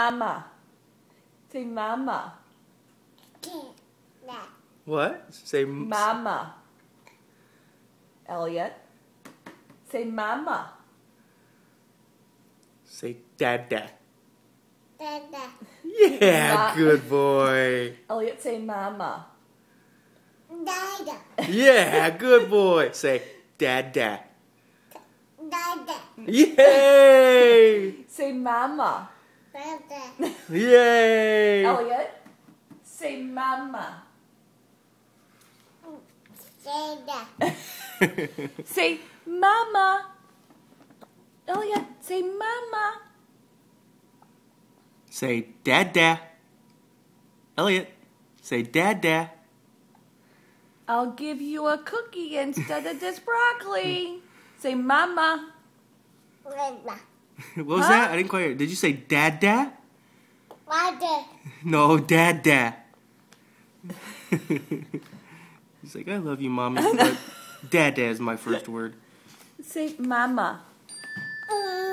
Mama. Say mama. What? Say Mama. Elliot. Say mama. Say dada. Dada. Yeah, good boy. Elliot, say mama. Dada. Yeah, good boy. Say dada. Dada. Yay! Say mama. Dada. Yay! Elliot, say mama. Dada. Say mama. Elliot, say mama. Say dada. Elliot, say dada. I'll give you a cookie instead of this broccoli. Say mama. Dada. What was that? I didn't quite hear. Did you say dada? Dada. No, dada. He's like, I love you, mommy, but dada is my first word. Say mama. Mm.